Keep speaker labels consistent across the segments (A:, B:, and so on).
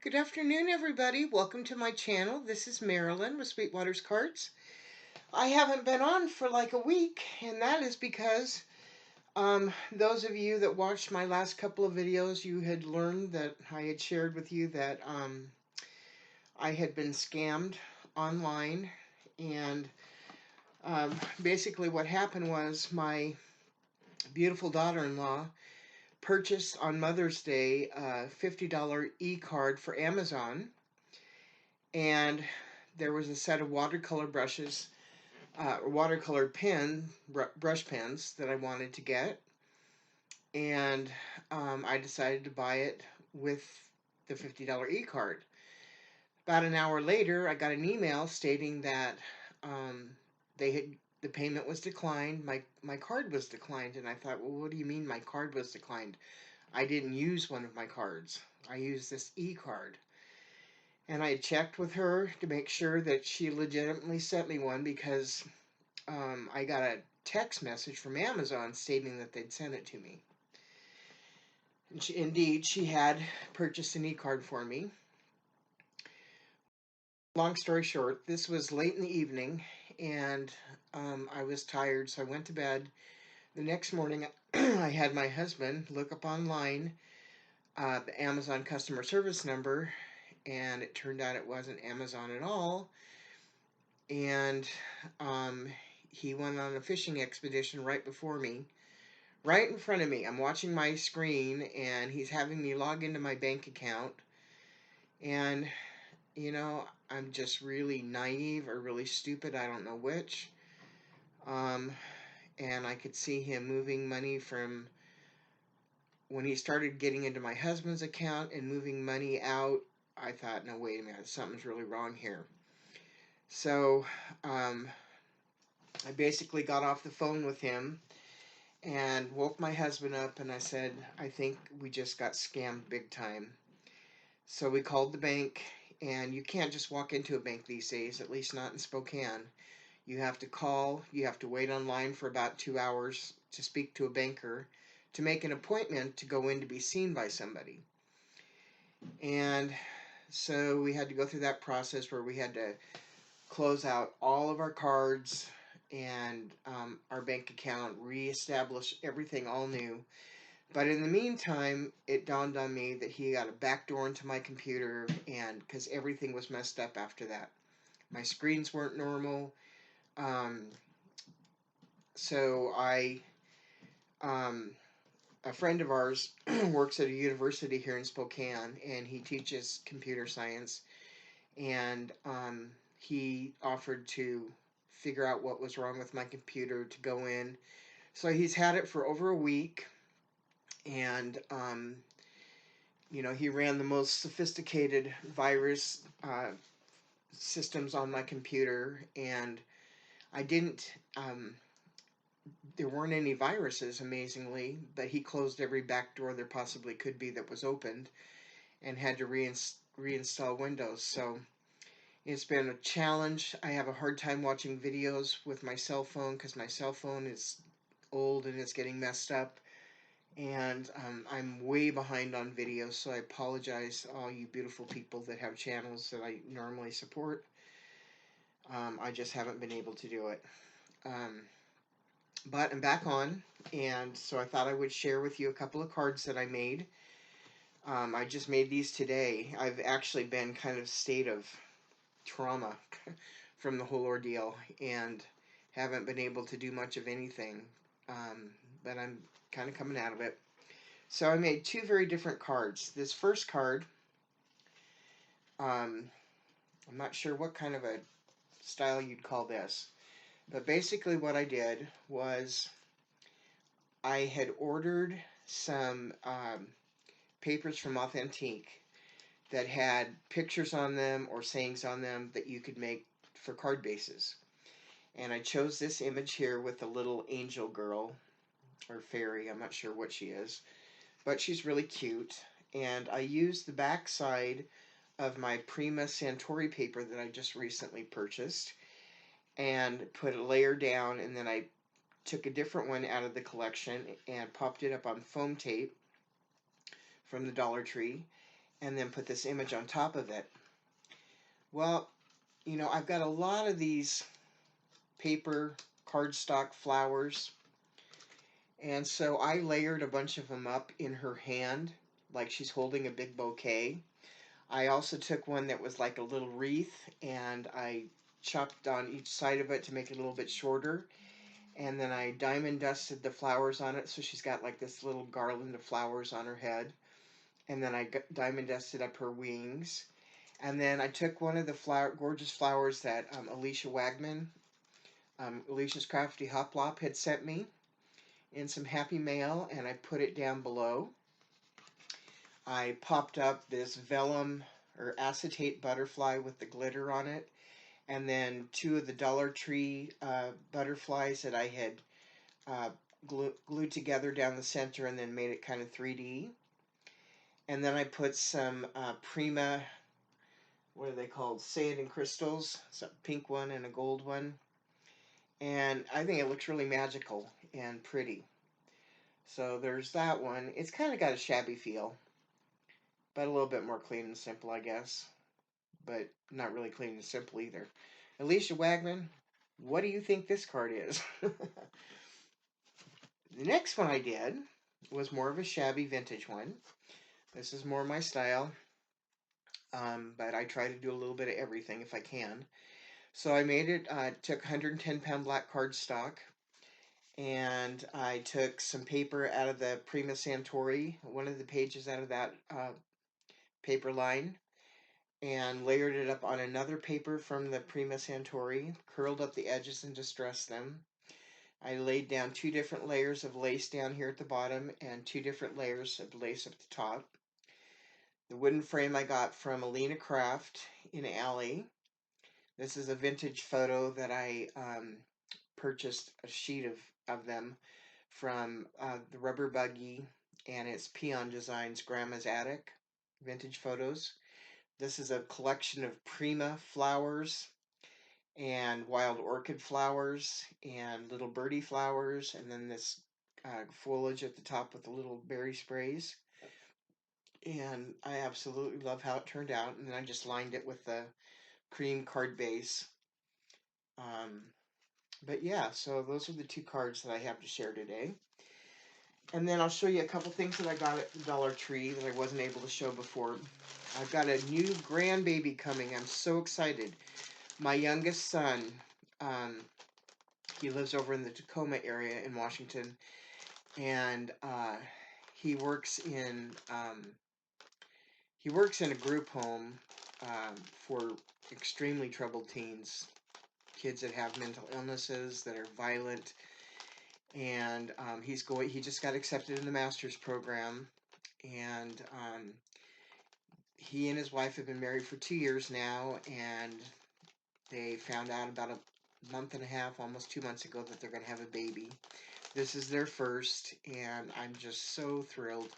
A: Good afternoon, everybody. Welcome to my channel. This is Marilyn with Sweetwater's Cards. I haven't been on for like a week, and that is because those of you that watched my last couple of videos, you had learned that I had shared with you that I had been scammed online. And basically what happened was my beautiful daughter-in-law purchased on Mother's Day a $50 e-card for Amazon. And there was a set of watercolor brushes, watercolor brush pens that I wanted to get, and I decided to buy it with the $50 e-card. About an hour later, I got an email stating that the payment was declined, my card was declined, and I thought, well, what do you mean my card was declined? I didn't use one of my cards. I used this e-card. And I checked with her to make sure that she legitimately sent me one because I got a text message from Amazon stating that they'd sent it to me. And indeed, she had purchased an e-card for me. Long story short, this was late in the evening, and I was tired, so I went to bed. The next morning, I had my husband look up online the Amazon customer service number, and it turned out it wasn't Amazon at all. And he went on a fishing expedition right before me, right in front of me. I'm watching my screen, and he's having me log into my bank account. And, I'm just really naive or really stupid, I don't know which. And I could see him moving money from when he started getting into my husband's account and moving money out. I thought, no, wait a minute, something's really wrong here. So I basically got off the phone with him and woke my husband up, and I said, I think we just got scammed big time. So we called the bank, and you can't just walk into a bank these days, at least not in Spokane. You have to call, you have to wait online for about 2 hours to speak to a banker to make an appointment to go in to be seen by somebody. And so we had to go through that process where we had to close out all of our cards and our bank account, reestablish everything all new. But in the meantime, it dawned on me that he got a backdoor into my computer, and because everything was messed up after that. My screens weren't normal. So a friend of ours works at a university here in Spokane, and he teaches computer science. And he offered to figure out what was wrong with my computer to go in. So he's had it for over a week, and he ran the most sophisticated virus systems on my computer, and I didn't. There weren't any viruses, amazingly, but he closed every back door there possibly could be that was opened, and had to reinstall Windows. So it's been a challenge. I have a hard time watching videos with my cell phone because my cell phone is old and it's getting messed up. And I'm way behind on videos, so I apologize to all you beautiful people that have channels that I normally support. I just haven't been able to do it. But I'm back on, and so I thought I would share with you a couple of cards that I made. I just made these today. I've actually been kind of state of trauma from the whole ordeal and haven't been able to do much of anything, but I'm kind of coming out of it. So I made two very different cards. This first card, I'm not sure what kind of a style you'd call this, but basically what I did was I had ordered some papers from Authentique that had pictures on them or sayings on them that you could make for card bases. And I chose this image here with a little angel girl or fairy, I'm not sure what she is, but she's really cute. And I used the back side of my Prima Santori paper that I just recently purchased and put a layer down, and then I took a different one out of the collection and popped it up on foam tape from the DollarTree. and then put this image on top of it. Well, I've got a lot of these paper cardstock flowers, and so I layered a bunch of them up in her hand like she's holding a big bouquet. I also took one that was like a little wreath, and I chopped on each side of it to make it a little bit shorter, and then I diamond dusted the flowers on it, so she's got like this little garland of flowers on her head. And then I diamond dusted up her wings. And then I took one of the gorgeous flowers that Alicia Wagman, Alicia's Crafty Hoplop, had sent me in some happy mail, and I put it down below. I popped up this vellum or acetate butterfly with the glitter on it, and then two of the DollarTree butterflies that I had uh, glued together down the center and then made it kind of 3D. And then I put some Prima, what are they called? Sand and crystals, a pink one and a gold one. And I think it looks really magical and pretty. So there's that one. It's kind of got a shabby feel, but a little bit more clean and simple, I guess. But not really clean and simple either. Alicia Wagman, what do you think this card is? The next one I did was more of a shabby vintage one. This is more my style, but I try to do a little bit of everything if I can. So I made it, took 110-pound black cardstock, and I took some paper out of the Prima Santori, one of the pages out of that paper line, and layered it up on another paper from the Prima Santori, curled up the edges and distressed them. I laid down 2 different layers of lace down here at the bottom and 2 different layers of lace up the top. The wooden frame I got from Alina Craft in Alley. This is a vintage photo that I purchased a sheet of them from the Rubber Buggy, and it's Peon Designs Grandma's Attic vintage photos. This is a collection of Prima flowers and wild orchid flowers and little birdie flowers, and then this foliage at the top with the little berry sprays. And I absolutely love how it turned out. And then I just lined it with the cream card base. Um, but yeah, so those are the 2 cards that I have to share today. And then I'll show you a couple things that I got at the Dollar Tree that I wasn't able to show before. I've got a new grandbaby coming. I'm so excited. My youngest son, he lives over in the Tacoma area in Washington, and he works in a group home for extremely troubled teens, kids that have mental illnesses, that are violent, and he just got accepted in the master's program, and he and his wife have been married for 2 years now, and they found out about a month and a half, almost 2 months ago, that they're going to have a baby. This is their first, and I'm just so thrilled.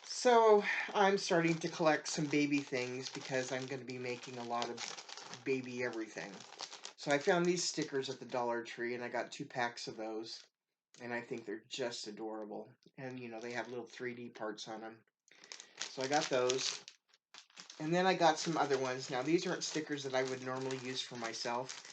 A: So I'm starting to collect some baby things because I'm going to be making a lot of baby everything. So I found these stickers at the Dollar Tree, and I got 2 packs of those, and I think they're just adorable. And they have little 3D parts on them. So I got those. And then I got some other ones. Now these aren't stickers that I would normally use for myself,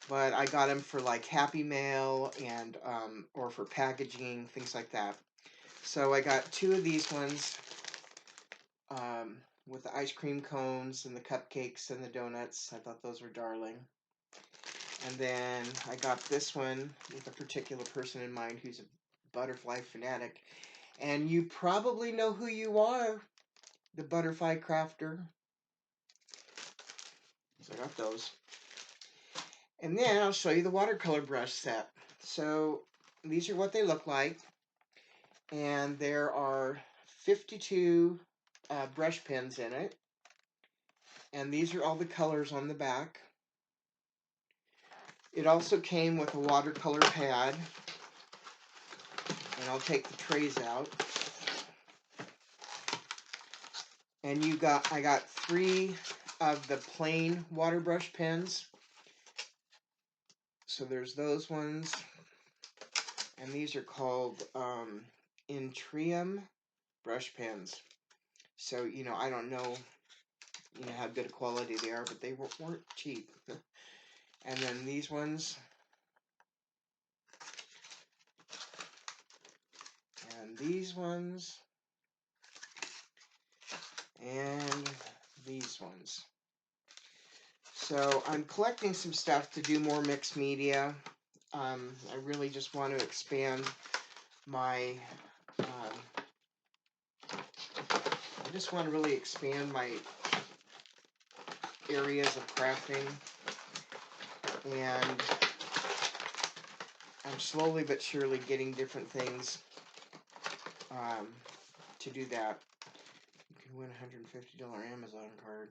A: but I got them for like Happy Mail and or for packaging, things like that. So I got 2 of these ones with the ice cream cones and the cupcakes and the donuts. I thought those were darling. And then I got this one with a particular person in mind who's a butterfly fanatic. And you probably know who you are, the butterfly crafter. So I got those. And then I'll show you the watercolor brush set. So these are what they look like. And there are 52 brush pens in it. And these are all the colors on the back. It also came with a watercolor pad. And I'll take the trays out. And I got 3 of the plain water brush pens. So there's those ones. And these are called Intrium brush pens. So, I don't know, how good a quality they are, but they weren't cheap. And then these ones, and these ones, and these ones. So I'm collecting some stuff to do more mixed media. I really just want to expand my, I just want to really expand my areas of crafting, and I'm slowly but surely getting different things um, to do that. You can win a $150 Amazon card.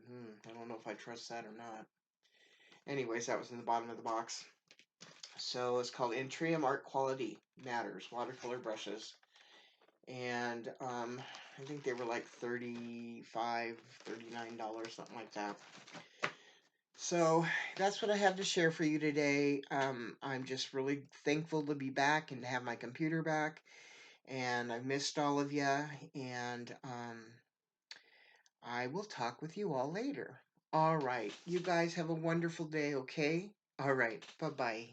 A: I don't know if I trust that or not. Anyways, that was in the bottom of the box. So it's called Intrium Art Quality Matters watercolor brushes, and I think they were like $35, $39, something like that. So that's what I have to share for you today. I'm just really thankful to be back and to have my computer back, and I've missed all of you, and I will talk with you all later. All right, you guys have a wonderful day, okay? All right, bye-bye.